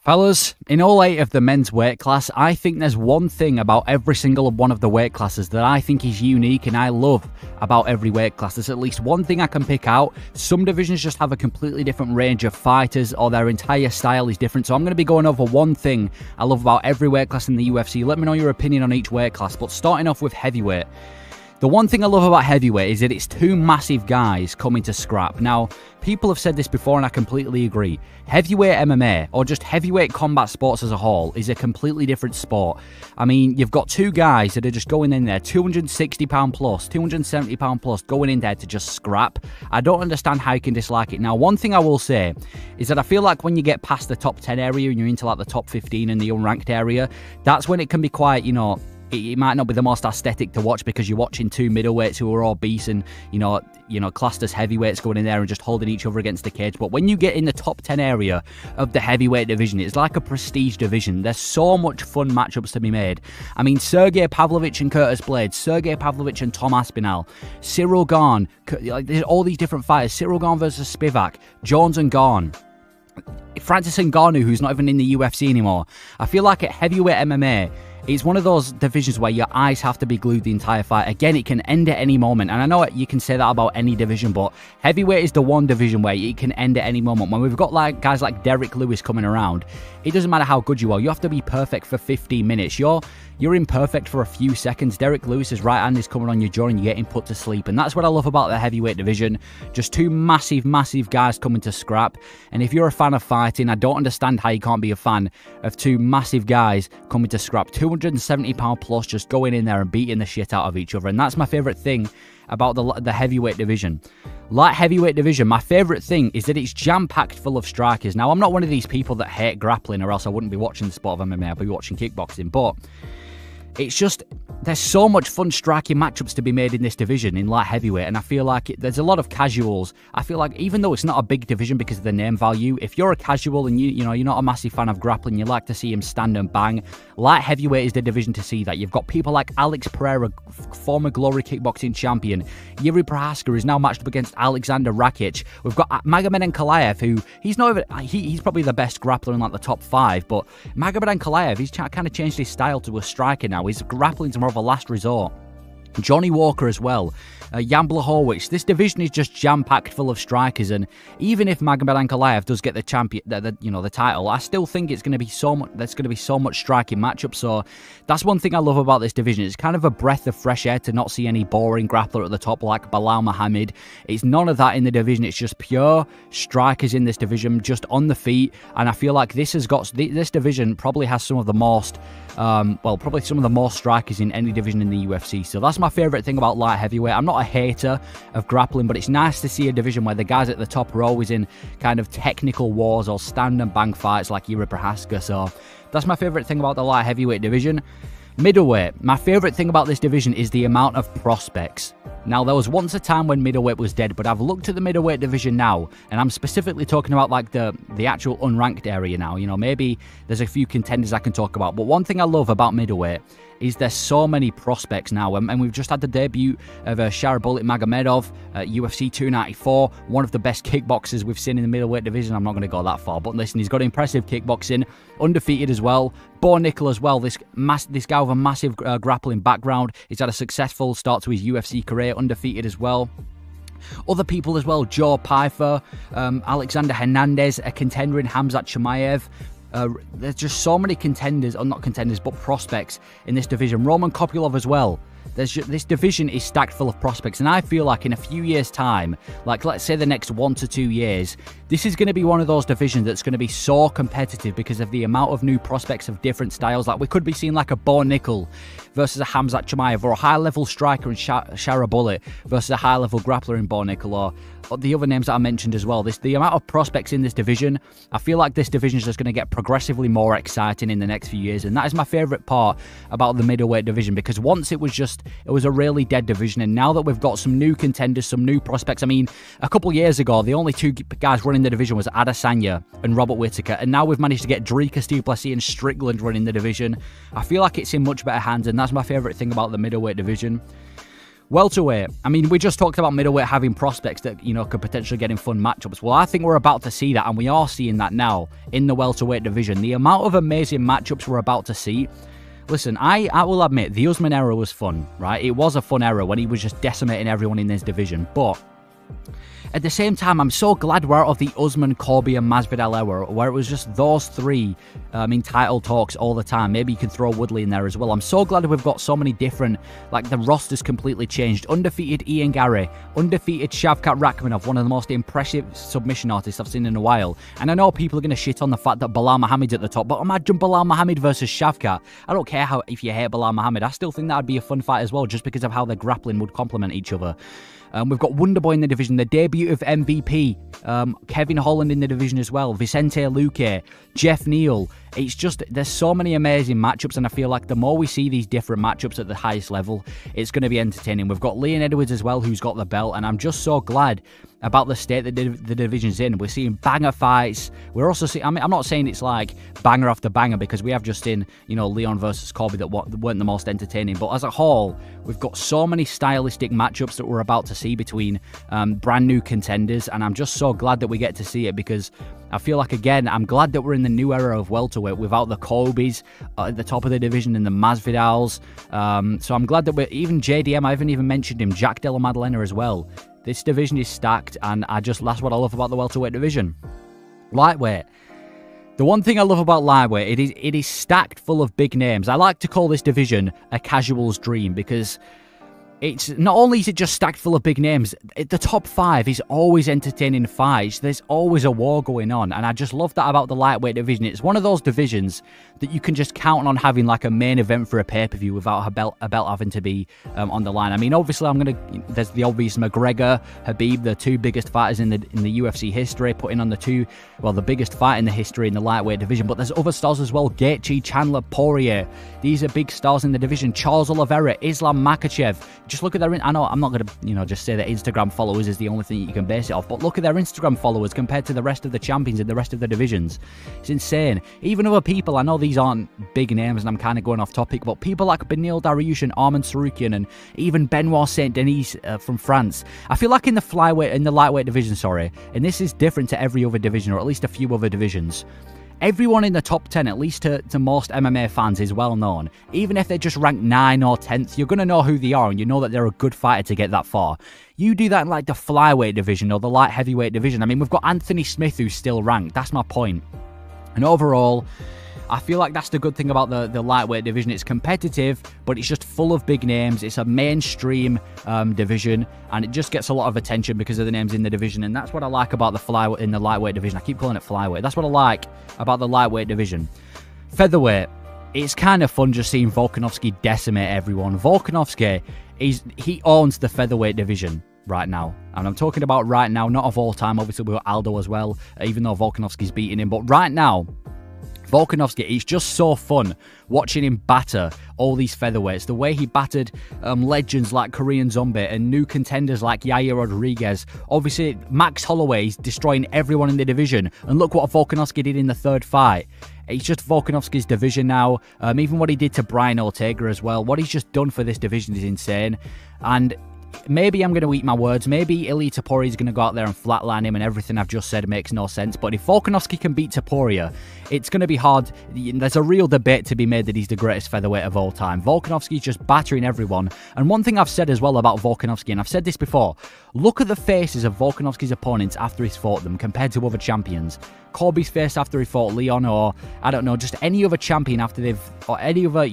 Fellas, in all 8 of the men's weight class, I think there's one thing about every single one of the weight classes that I think is unique and I love about every weight class. There's at least one thing I can pick out. Some divisions just have a completely different range of fighters or their entire style is different. So I'm going to be going over one thing I love about every weight class in the UFC. Let me know your opinion on each weight class, but starting off with heavyweight. The one thing I love about heavyweight is that it's 2 massive guys coming to scrap. Now, people have said this before and I completely agree. Heavyweight MMA, or just heavyweight combat sports as a whole, is a completely different sport. I mean, you've got 2 guys that are just going in there, 260 pound plus, 270 pound plus, going in there to just scrap. I don't understand how you can dislike it. Now, one thing I will say is that I feel like when you get past the top 10 area and you're into like the top 15 in the unranked area, that's when it can be quite, it might not be the most aesthetic to watch because you're watching 2 middleweights who are obese and, classed as heavyweights going in there and just holding each other against the cage. But when you get in the top 10 area of the heavyweight division, it's like a prestige division. There's so much fun matchups to be made. I mean, Sergey Pavlovich and Curtis Blades, Sergey Pavlovich and Tom Aspinall, Cyril Gane, there's all these different fighters. Cyril Gane versus Spivak, Jones and Gane, Francis Ngannou, who's not even in the UFC anymore. I feel like at heavyweight MMA, it's one of those divisions where your eyes have to be glued the entire fight. Again, it can end at any moment. And I know you can say that about any division, but heavyweight is the one division where it can end at any moment. When we've got guys like Derek Lewis coming around, it doesn't matter how good you are. You have to be perfect for 15 minutes. You're imperfect for a few seconds. Derek Lewis's right hand is coming on your jaw and you're getting put to sleep. And that's what I love about the heavyweight division. Just 2 massive, massive guys coming to scrap. And if you're a fan of fighting, I don't understand how you can't be a fan of 2 massive guys coming to scrap. 270 pound plus just going in there and beating the shit out of each other. And that's my favourite thing about the heavyweight division. Light heavyweight division, my favourite thing is that it's jam-packed full of strikers. Now, I'm not one of these people that hate grappling, or else I wouldn't be watching the sport of MMA, I'd be watching kickboxing, but it's just, there's so much fun striking matchups to be made in this division in light heavyweight, and I feel like there's a lot of casuals. I feel like even though it's not a big division because of the name value, if you're a casual and you're not a massive fan of grappling, you like to see him stand and bang, light heavyweight is the division to see that. You've got people like Alex Pereira, former Glory kickboxing champion. Yuri Prohaska is now matched up against Alexander Rakic. We've got Magomed Ankalaev, who he's not even, he's probably the best grappler in like the top 5, but Magomed Ankalaev, he's kind of changed his style to a striker now. His grappling's more of a last resort. Johnny Walker as well, Jan Blachowicz. This division is just jam-packed full of strikers, and even if Magomed Ankalaev does get the champion, the title, I still think it's going to be so much. There's going to be so much striking matchups. So that's one thing I love about this division. It's kind of a breath of fresh air to not see any boring grappler at the top like Bilal Muhammad. It's none of that in the division. It's just pure strikers in this division, just on the feet. And I feel like this division probably has some of the most. Probably some of the most strikers in any division in the UFC. So that's my favourite thing about light heavyweight. I'm not a hater of grappling, but it's nice to see a division where the guys at the top are always in kind of technical wars or stand and bang fights like Yuri Prohaska. So that's my favourite thing about the light heavyweight division. Middleweight. My favourite thing about this division is the amount of prospects. Now, there was once a time when middleweight was dead, but I've looked at the middleweight division now, and I'm specifically talking about like the actual unranked area now. Maybe there's a few contenders I can talk about, but one thing I love about middleweight is there's so many prospects now, and we've just had the debut of Sharabullet Magomedov at UFC 294, one of the best kickboxers we've seen in the middleweight division. I'm not going to go that far, but listen, he's got impressive kickboxing, undefeated as well. Bo Nickel as well, this guy with a massive grappling background. He's had a successful start to his UFC career, undefeated as well. Other people as well, Joe Pyfer, Alexander Hernandez, a contender in Hamzat Chimaev. There's just so many contenders, or not contenders, but prospects in this division. Roman Kopylov as well. This division is stacked full of prospects, and I feel like in a few years' time, like let's say the next 1 to 2 years, this is going to be one of those divisions that's going to be so competitive because of the amount of new prospects of different styles. Like we could be seeing like a Bo Nickel versus a Hamzat Chimaev, or a high-level striker in Sharabullet versus a high-level grappler in Bo Nickel, or the other names that I mentioned as well. The amount of prospects in this division, I feel like this division is just going to get progressively more exciting in the next few years, and that is my favourite part about the middleweight division, because once it was a really dead division, and now that we've got some new contenders, some new prospects. I mean, a couple years ago, the only 2 guys running the division was Adesanya and Robert Whittaker, and now we've managed to get Dricus du Plessis and Strickland running the division. I feel like it's in much better hands, and that's my favourite thing about the middleweight division. Welterweight. I mean, we just talked about middleweight having prospects that, you know, could potentially get in fun matchups. Well, I think we're about to see that, and we are seeing that now in the welterweight division. The amount of amazing matchups we're about to see. Listen, I will admit, the Usman era was fun, right? It was a fun era when he was just decimating everyone in this division, but at the same time, I'm so glad we're out of the Usman, Colby, and Masvidal era, where it was just those three in title talks all the time. Maybe you can throw Woodley in there as well. I'm so glad we've got so many different, like the roster's completely changed. Undefeated Ian Gary, undefeated Shavkat Rakhmonov, one of the most impressive submission artists I've seen in a while. And I know people are going to shit on the fact that Bilal Muhammad's at the top, but imagine Bilal Muhammad versus Shavkat. I don't care if you hate Bilal Muhammad. I still think that would be a fun fight as well, just because of how their grappling would complement each other. We've got Wonderboy in the division, the debut of MVP, Kevin Holland in the division as well, Vicente Luque, Jeff Neal. It's just, there's so many amazing matchups, and I feel like the more we see these different matchups at the highest level, it's going to be entertaining. We've got Leon Edwards as well, who's got the belt, and I'm just so glad about the state that the division's in. We're seeing banger fights. We're also seeing, I mean, I'm not saying it's like banger after banger, because we have just seen, you know, Leon versus Colby that weren't the most entertaining, but as a whole, we've got so many stylistic matchups that we're about to see between brand new contenders, and I'm just so glad that we get to see it, because I feel like, again, I'm glad that we're in the new era of welterweight without the Colbys at the top of the division and the Masvidals. So I'm glad that we're, even JDM, I haven't even mentioned him, Jack Della Maddalena as well. This division is stacked, and that's what I love about the welterweight division. Lightweight. The one thing I love about lightweight, it is stacked full of big names. I like to call this division a casual's dream, because it's not only is it just stacked full of big names, the top five is always entertaining fights. There's always a war going on, and I just love that about the lightweight division. It's one of those divisions that you can just count on having like a main event for a pay-per-view without a belt having to be on the line. I mean, obviously, there's the obvious McGregor, Khabib, the two biggest fighters in the UFC history, putting on the biggest fight in the history in the lightweight division. But there's other stars as well: Gaethje, Chandler, Poirier. These are big stars in the division. Charles Oliveira, Islam Makhachev. Just look at their, I know I'm not going to, just say that Instagram followers is the only thing you can base it off, but look at their Instagram followers compared to the rest of the champions in the rest of the divisions. It's insane. Even other people, I know these aren't big names and I'm kind of going off topic, but people like Benil Dariush and Arman Tsarukyan and even Benoit Saint-Denis from France. I feel like in the lightweight division, and this is different to every other division, or at least a few other divisions, everyone in the top 10, at least to most MMA fans, is well known. Even if they're just ranked 9 or 10th, you're going to know who they are, and you know that they're a good fighter to get that far. You do that in like the flyweight division or the light heavyweight division. I mean, we've got Anthony Smith who's still ranked. That's my point. And overall, I feel like that's the good thing about the lightweight division. It's competitive, but it's just full of big names. It's a mainstream division, and it just gets a lot of attention because of the names in the division. And that's what I like about the lightweight division. I keep calling it flyweight. That's what I like about the lightweight division. Featherweight. It's kind of fun just seeing Volkanovski decimate everyone. Volkanovski, he owns the featherweight division right now. And I'm talking about right now, not of all time. Obviously, we've got Aldo as well, even though Volkanovski's beating him. But right now, Volkanovski, it's just so fun watching him batter all these featherweights. The way he battered legends like Korean Zombie and new contenders like Yair Rodriguez. Obviously, Max Holloway is destroying everyone in the division. And look what Volkanovski did in the third fight. It's just Volkanovski's division now. Even what he did to Brian Ortega as well. What he's just done for this division is insane. And maybe I'm going to eat my words. Maybe Ilia Topuria is going to go out there and flatline him and everything I've just said makes no sense. But if Volkanovski can beat Topuria, it's going to be hard. There's a real debate to be made that he's the greatest featherweight of all time. Volkanovski's just battering everyone. And one thing I've said as well about Volkanovski, and I've said this before, look at the faces of Volkanovski's opponents after he's fought them compared to other champions. Colby's face after he fought Leon, or I don't know, just any other champion after or any other,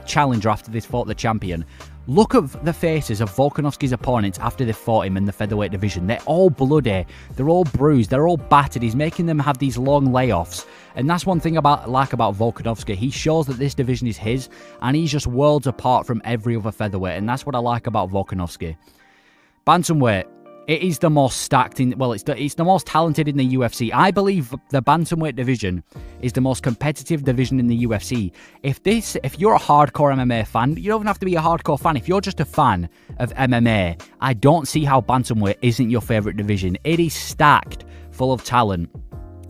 challenger after they've fought the champion. Look at the faces of Volkanovski's opponents after they've fought him in the featherweight division. They're all bloody, they're all bruised, they're all battered. He's making them have these long layoffs. And that's one thing I like about Volkanovski. He shows that this division is his, and he's just worlds apart from every other featherweight. And that's what I like about Volkanovski. Bantamweight. It is the most stacked it's the most talented in the UFC. I believe the bantamweight division is the most competitive division in the UFC. If you're a hardcore MMA fan, you don't even have to be a hardcore fan. If you're just a fan of MMA, I don't see how bantamweight isn't your favorite division. It is stacked full of talent.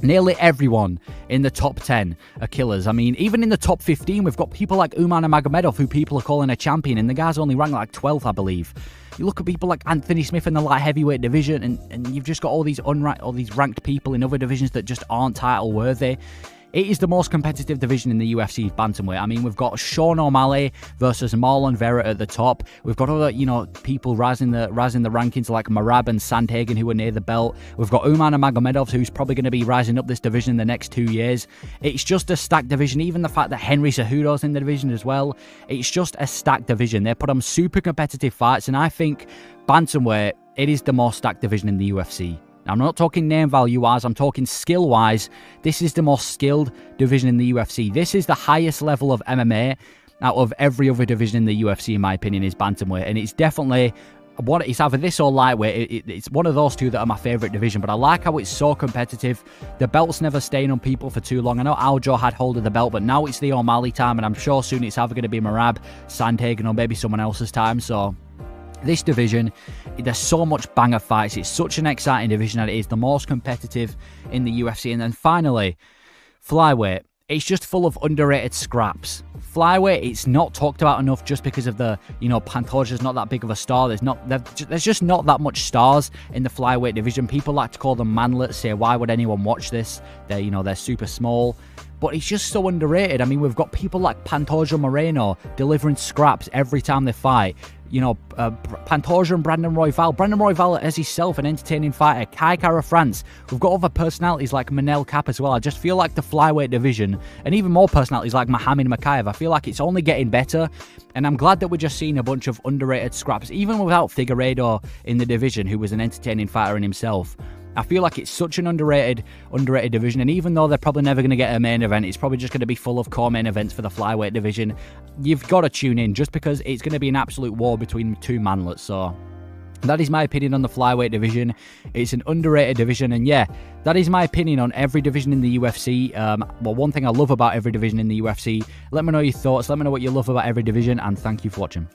Nearly everyone in the top 10 are killers. I mean, even in the top 15, we've got people like Umar Nurmagomedov, who people are calling a champion, and the guy's only ranked like 12th, I believe. You look at people like Anthony Smith in the light heavyweight division, and you've just got all these ranked people in other divisions that just aren't title worthy. It is the most competitive division in the UFC, bantamweight. I mean, we've got Sean O'Malley versus Marlon Vera at the top. We've got other, people rising the rankings like Merab and Sandhagen, who are near the belt. We've got Umar Nurmagomedov, who's probably going to be rising up this division in the next 2 years. It's just a stacked division. Even the fact that Henry Cejudo's in the division as well. It's just a stacked division. They put on super competitive fights, and I think bantamweight, it is the most stacked division in the UFC. Now, I'm not talking name value-wise, I'm talking skill-wise. This is the most skilled division in the UFC. This is the highest level of MMA out of every other division in the UFC, in my opinion, is bantamweight. And it's definitely, it's either this or lightweight. It's one of those two that are my favourite division. But I like how it's so competitive. The belt's never staying on people for too long. I know Aljo had hold of the belt, but now it's the O'Malley time. And I'm sure soon it's either going to be Merab, Sandhagen, or maybe someone else's time. So this division, there's so much banger fights. It's such an exciting division, and it is the most competitive in the UFC. And then finally, flyweight. It's just full of underrated scraps. Flyweight, it's not talked about enough just because of the, Pantoja's not that big of a star. There's just not that much stars in the flyweight division. People like to call them manlets, say, why would anyone watch this? They're super small. But it's just so underrated. I mean, we've got people like Pantoja Moreno delivering scraps every time they fight. Pantoja and Brandon Royval. Brandon Royval as himself, an entertaining fighter. Kai Kara France. We've got other personalities like Manel Kape as well. I just feel like the flyweight division, and even more personalities like Mohamed Makayev, I feel like it's only getting better. And I'm glad that we're just seeing a bunch of underrated scraps, even without Figueiredo in the division, who was an entertaining fighter in himself. I feel like it's such an underrated division, and even though they're probably never going to get a main event, it's probably just going to be full of core main events for the flyweight division. You've got to tune in just because it's going to be an absolute war between two manlets. So that is my opinion on the flyweight division. It's an underrated division, and yeah, that is my opinion on every division in the UFC. Well, one thing I love about every division in the UFC. Let me know your thoughts. Let me know what you love about every division, and thank you for watching.